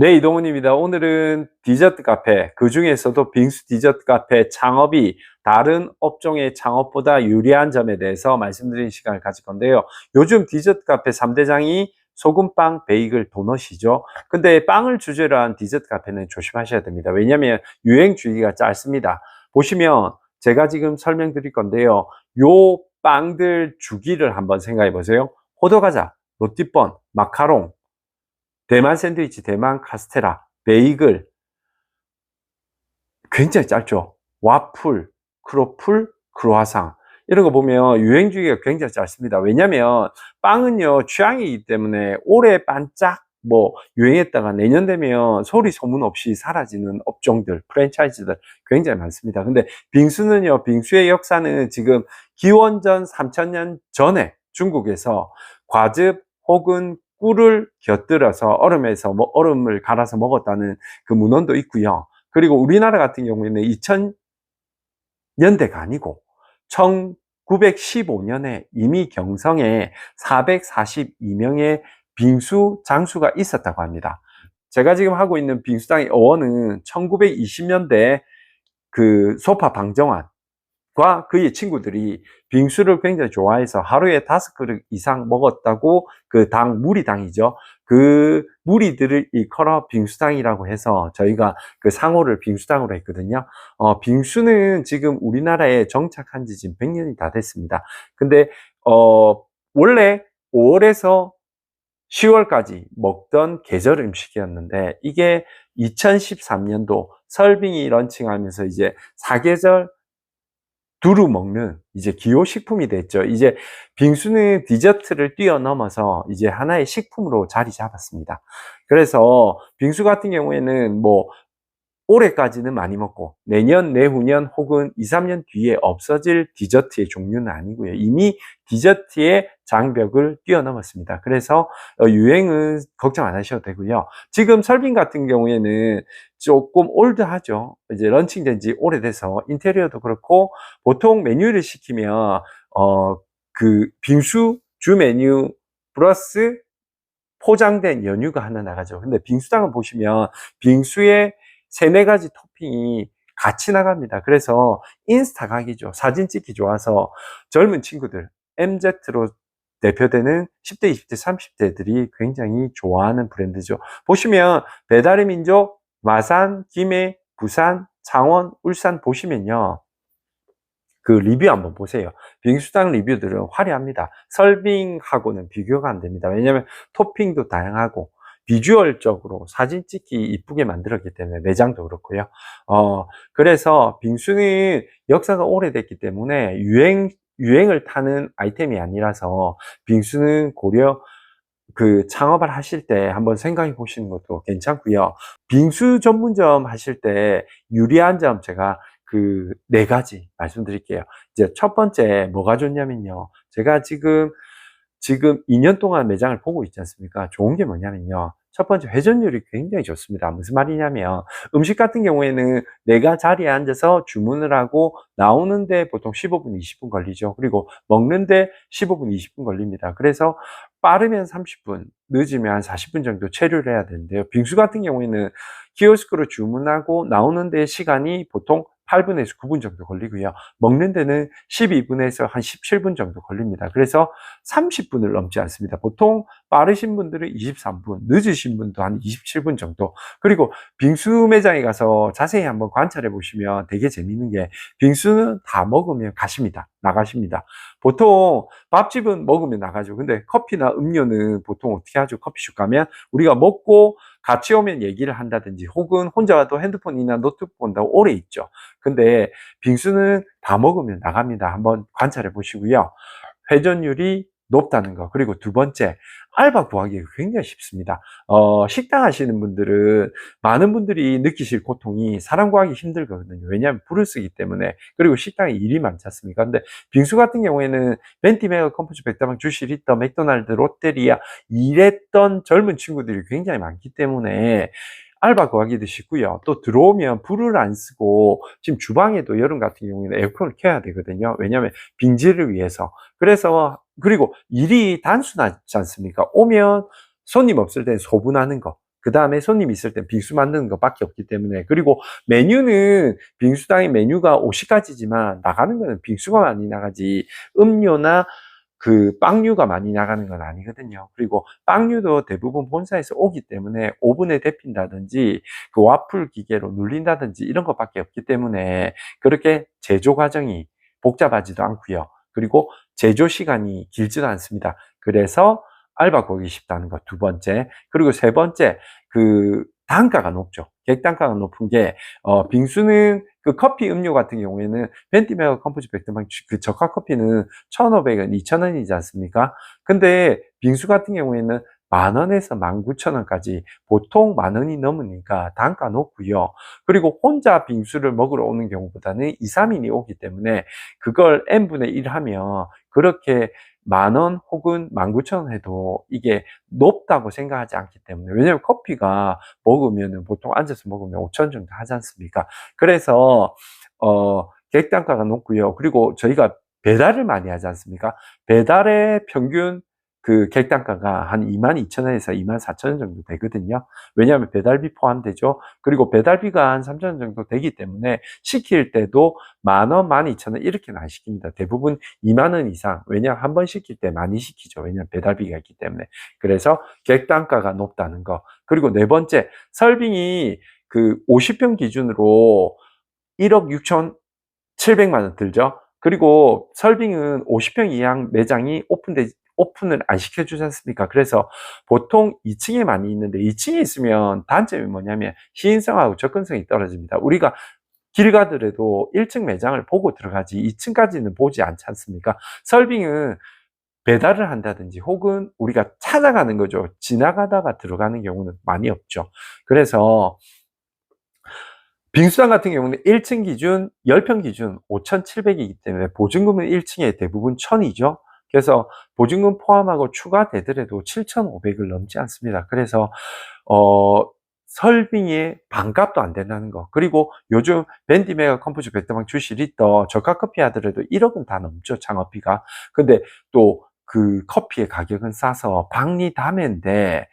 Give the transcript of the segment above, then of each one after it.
네, 이동훈입니다. 오늘은 디저트 카페, 그 중에서도 빙수 디저트 카페 창업이 다른 업종의 창업보다 유리한 점에 대해서 말씀드리는 시간을 가질 건데요. 요즘 디저트 카페 3대장이 소금빵, 베이글, 도넛이죠. 근데 빵을 주제로 한 디저트 카페는 조심하셔야 됩니다. 왜냐하면 유행 주기가 짧습니다. 보시면 제가 지금 설명드릴 건데요. 요 빵들 주기를 한번 생각해 보세요. 호두과자, 로띠번, 마카롱, 대만 샌드위치, 대만 카스테라, 베이글, 굉장히 짧죠. 와플, 크로플, 크로아상. 이런 거 보면 유행 주기가 굉장히 짧습니다. 왜냐면 빵은요, 취향이기 때문에 올해 반짝 유행했다가 내년 되면 소리 소문 없이 사라지는 업종들, 프랜차이즈들 굉장히 많습니다. 근데 빙수는요, 빙수의 역사는 지금 기원전 3000년 전에 중국에서 과즙 혹은 꿀을 곁들여서 얼음을 갈아서 먹었다는 그 문헌도 있고요. 그리고 우리나라 같은 경우에는 2000년대가 아니고 1915년에 이미 경성에 442명의 빙수 장수가 있었다고 합니다. 제가 지금 하고 있는 빙수당의 어원은 1920년대 그 소파 방정환 과 그의 친구들이 빙수를 굉장히 좋아해서 하루에 5그릇 이상 먹었다고, 그 당, 무리당이죠. 그 무리들을 일컬어 빙수당이라고 해서 저희가 그 상호를 빙수당으로 했거든요. 빙수는 지금 우리나라에 정착한 지 지금 100년이 다 됐습니다. 근데, 원래 5월에서 10월까지 먹던 계절 음식이었는데, 이게 2013년도 설빙이 런칭하면서 이제 사계절 두루 먹는 이제 기호식품이 됐죠. 이제 빙수는 디저트를 뛰어넘어서 이제 하나의 식품으로 자리 잡았습니다. 그래서 빙수 같은 경우에는 올해까지는 많이 먹고 내년, 내후년 혹은 2, 3년 뒤에 없어질 디저트의 종류는 아니고요. 이미 디저트의 장벽을 뛰어넘었습니다. 그래서 유행은 걱정 안 하셔도 되고요. 지금 설빙 같은 경우에는 조금 올드하죠. 이제 런칭된 지 오래돼서 인테리어도 그렇고, 보통 메뉴를 시키면 그 빙수 주 메뉴 플러스 포장된 연유가 하나 나가죠. 근데 빙수당은 보시면 빙수에 3-4가지 토핑이 같이 나갑니다. 그래서 인스타 각이죠. 사진 찍기 좋아서 젊은 친구들, MZ로 대표되는 10대, 20대, 30대들이 굉장히 좋아하는 브랜드죠. 보시면 배달의 민족, 마산, 김해, 부산, 창원, 울산 보시면요, 그 리뷰 한번 보세요. 빙수당 리뷰들은 화려합니다. 설빙하고는 비교가 안 됩니다. 왜냐하면 토핑도 다양하고 비주얼적으로 사진 찍기 이쁘게 만들었기 때문에, 매장도 그렇고요. 그래서 빙수는 역사가 오래됐기 때문에 유행을 타는 아이템이 아니라서, 빙수는 고려 그 창업을 하실 때 한번 생각해 보시는 것도 괜찮고요. 빙수 전문점 하실 때 유리한 점, 제가 그 4가지 말씀드릴게요. 이제 첫 번째 뭐가 좋냐면요. 제가 지금 2년 동안 매장을 보고 있지 않습니까? 좋은 게 뭐냐면요. 첫 번째, 회전율이 굉장히 좋습니다. 무슨 말이냐면, 음식 같은 경우에는 내가 자리에 앉아서 주문을 하고 나오는데 보통 15분, 20분 걸리죠. 그리고 먹는데 15분, 20분 걸립니다. 그래서 빠르면 30분, 늦으면 한 40분 정도 체류를 해야 되는데요. 빙수 같은 경우에는 키오스크로 주문하고 나오는 데 시간이 보통 8분에서 9분 정도 걸리고요. 먹는 데는 12분에서 한 17분 정도 걸립니다. 그래서 30분을 넘지 않습니다. 보통 빠르신 분들은 23분, 늦으신 분도 한 27분 정도. 그리고 빙수 매장에 가서 자세히 한번 관찰해 보시면 되게 재밌는 게, 빙수는 다 먹으면 가십니다. 나가십니다. 보통 밥집은 먹으면 나가죠. 근데 커피나 음료는 보통 어떻게 하죠? 커피숍 가면 우리가 먹고 같이 오면 얘기를 한다든지, 혹은 혼자 와도 핸드폰이나 노트북 본다고 오래 있죠. 근데 빙수는 다 먹으면 나갑니다. 한번 관찰해 보시고요. 회전율이 높다는 거. 그리고 두 번째, 알바 구하기가 굉장히 쉽습니다. 식당 하시는 분들은, 많은 분들이 느끼실 고통이 사람 구하기 힘들거든요. 왜냐하면 불을 쓰기 때문에. 그리고 식당에 일이 많지 않습니까? 근데 빙수 같은 경우에는 벤티메가, 컴포즈, 백다방, 주시, 리터, 맥도날드, 롯데리아 일했던 젊은 친구들이 굉장히 많기 때문에 알바 구하기도 쉽고요. 또 들어오면 불을 안 쓰고, 지금 주방에도 여름 같은 경우에는 에어컨을 켜야 되거든요. 왜냐하면 빙질을 위해서. 그리고 일이 단순하지 않습니까? 오면 손님 없을 때 소분하는 거, 그 다음에 손님 있을 땐 빙수 만드는 것밖에 없기 때문에. 그리고 메뉴는 빙수당의 메뉴가 50가지지만 나가는 거는 빙수가 많이 나가지 음료나 그 빵류가 많이 나가는 건 아니거든요. 그리고 빵류도 대부분 본사에서 오기 때문에 오븐에 데핀다든지 그 와플 기계로 눌린다든지 이런 것밖에 없기 때문에 그렇게 제조 과정이 복잡하지도 않고요. 그리고 제조 시간이 길지도 않습니다. 그래서 알바 구하기 쉽다는 것 두 번째. 그리고 세 번째, 그 단가가 높죠. 객단가가 높은 게 빙수는 그 커피 음료 같은 경우에는 벤티메어 컴포즈 백드방 그 저가 커피는 1,500원, 2,000원이지 않습니까? 근데 빙수 같은 경우에는 10,000원에서 19,000원까지 보통 10,000원이 넘으니까 단가 높고요. 그리고 혼자 빙수를 먹으러 오는 경우보다는 2, 3인이 오기 때문에 그걸 n분의 1 하면 그렇게 10,000원 혹은 19,000원 해도 이게 높다고 생각하지 않기 때문에. 왜냐하면 커피가 먹으면 보통 앉아서 먹으면 5,000원 정도 하지 않습니까? 그래서 객단가가 높고요. 그리고 저희가 배달을 많이 하지 않습니까? 배달의 평균 그 객단가가 한 22,000원에서 24,000원 정도 되거든요. 왜냐하면 배달비 포함되죠. 그리고 배달비가 한 3,000원 정도 되기 때문에 시킬 때도 10,000원, 12,000원 이렇게는 안 시킵니다. 대부분 20,000원 이상. 왜냐하면 한 번 시킬 때 많이 시키죠. 왜냐하면 배달비가 있기 때문에. 그래서 객단가가 높다는 거. 그리고 네 번째, 설빙이 그 50평 기준으로 1억 6,700만 원 들죠. 그리고 설빙은 50평 이상 매장이 오픈을 안 시켜주지 않습니까? 그래서 보통 2층에 많이 있는데 2층에 있으면 단점이 뭐냐면 시인성하고 접근성이 떨어집니다. 우리가 길 가더라도 1층 매장을 보고 들어가지 2층까지는 보지 않지 않습니까? 설빙은 배달을 한다든지 혹은 우리가 찾아가는 거죠. 지나가다가 들어가는 경우는 많이 없죠. 그래서 빙수당 같은 경우는 1층 기준, 10평 기준 5,700이기 때문에 보증금은 1층에 대부분 1,000이죠. 그래서 보증금 포함하고 추가되더라도 7,500을 넘지 않습니다. 그래서 설빙의 반값도 안 된다는 거. 그리고 요즘 밴디메가 컴포즈 백다방 출시 리터 저가 커피 하더라도 1억은 다 넘죠, 창업비가. 근데 또 그 커피의 가격은 싸서 박리 다매인데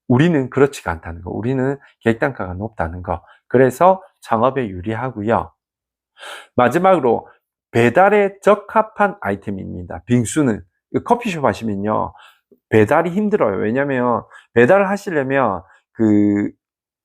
우리는 그렇지가 않다는 거. 우리는 객단가가 높다는 거. 그래서 창업에 유리하고요. 마지막으로 배달에 적합한 아이템입니다. 빙수는 커피숍 하시면요 배달이 힘들어요. 왜냐면 배달을 하시려면 그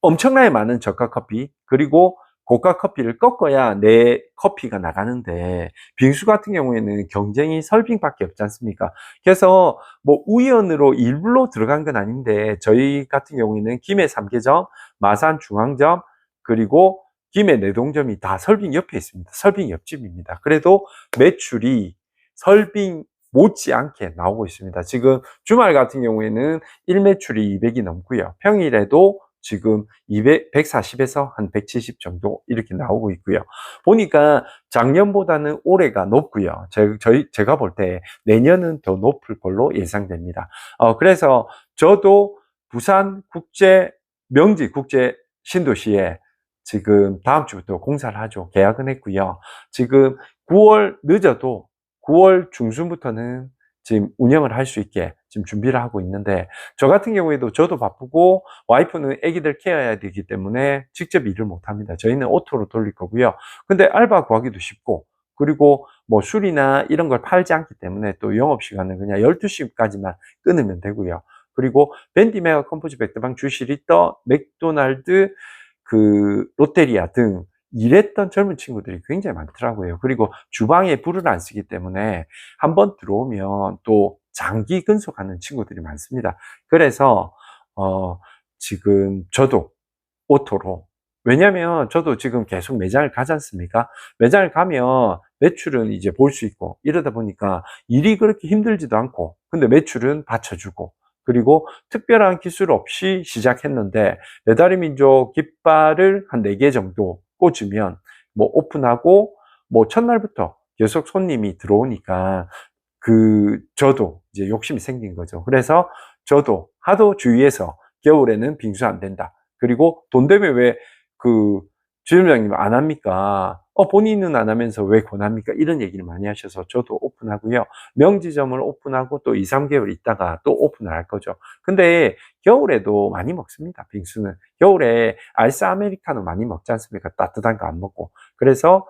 엄청나게 많은 저가 커피 그리고 고가 커피를 꺾어야 내 커피가 나가는데 빙수 같은 경우에는 경쟁이 설빙밖에 없지 않습니까? 그래서 뭐 우연으로 일부러 들어간 건 아닌데 저희 같은 경우에는 김해 3개점, 마산 중앙점 그리고 김해 내동점이 다 설빙 옆에 있습니다. 설빙 옆집입니다. 그래도 매출이 설빙 못지않게 나오고 있습니다. 지금 주말 같은 경우에는 일매출이 200이 넘고요. 평일에도 지금 140에서 한 170 정도 이렇게 나오고 있고요. 보니까 작년보다는 올해가 높고요. 제가 볼 때 내년은 더 높을 걸로 예상됩니다. 그래서 저도 부산 국제 명지 국제 신도시에 지금 다음 주부터 공사를 하죠. 계약은 했고요. 지금 9월 늦어도 9월 중순부터는 지금 운영을 할 수 있게 지금 준비를 하고 있는데 저 같은 경우에도 저도 바쁘고 와이프는 아기들 케어해야 되기 때문에 직접 일을 못 합니다. 저희는 오토로 돌릴 거고요. 근데 알바 구하기도 쉽고 그리고 뭐 술이나 이런 걸 팔지 않기 때문에 또 영업시간은 그냥 12시까지만 끊으면 되고요. 그리고 밴디메가 컴포즈 백다방 주시 리터 맥도날드 그 롯데리아 등 일했던 젊은 친구들이 굉장히 많더라고요. 그리고 주방에 불을 안 쓰기 때문에 한번 들어오면 또 장기 근속하는 친구들이 많습니다. 그래서 지금 저도 오토로 왜냐면 저도 지금 계속 매장을 가지 않습니까? 매장을 가면 매출은 이제 볼 수 있고 이러다 보니까 일이 그렇게 힘들지도 않고 근데 매출은 받쳐주고 그리고 특별한 기술 없이 시작했는데 배달의 민족 깃발을 한 4개 정도 꽂으면 뭐 오픈하고 뭐 첫날부터 계속 손님이 들어오니까 저도 이제 욕심이 생긴 거죠. 그래서 저도 하도 주위에서 겨울에는 빙수 안 된다. 그리고 돈 되면 왜 주점장님 안 합니까? 본인은 안 하면서 왜 권합니까? 이런 얘기를 많이 하셔서 저도 오픈하고요. 명지점을 오픈하고 또 2, 3개월 있다가 또 오픈을 할 거죠. 근데 겨울에도 많이 먹습니다. 빙수는. 겨울에 아이스 아메리카노 많이 먹지 않습니까? 따뜻한 거 안 먹고. 그래서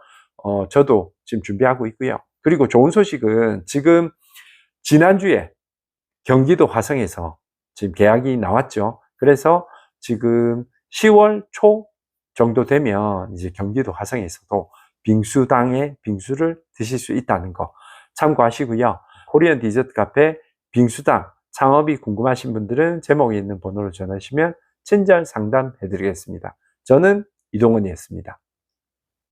저도 지금 준비하고 있고요. 그리고 좋은 소식은 지금 지난주에 경기도 화성에서 지금 계약이 나왔죠. 그래서 지금 10월 초 정도 되면 이제 경기도 화성에서도 빙수당의 빙수를 드실 수 있다는 거 참고하시고요. 코리안 디저트 카페 빙수당 창업이 궁금하신 분들은 제목에 있는 번호로 전화하시면 친절 상담해 드리겠습니다. 저는 이동원이었습니다.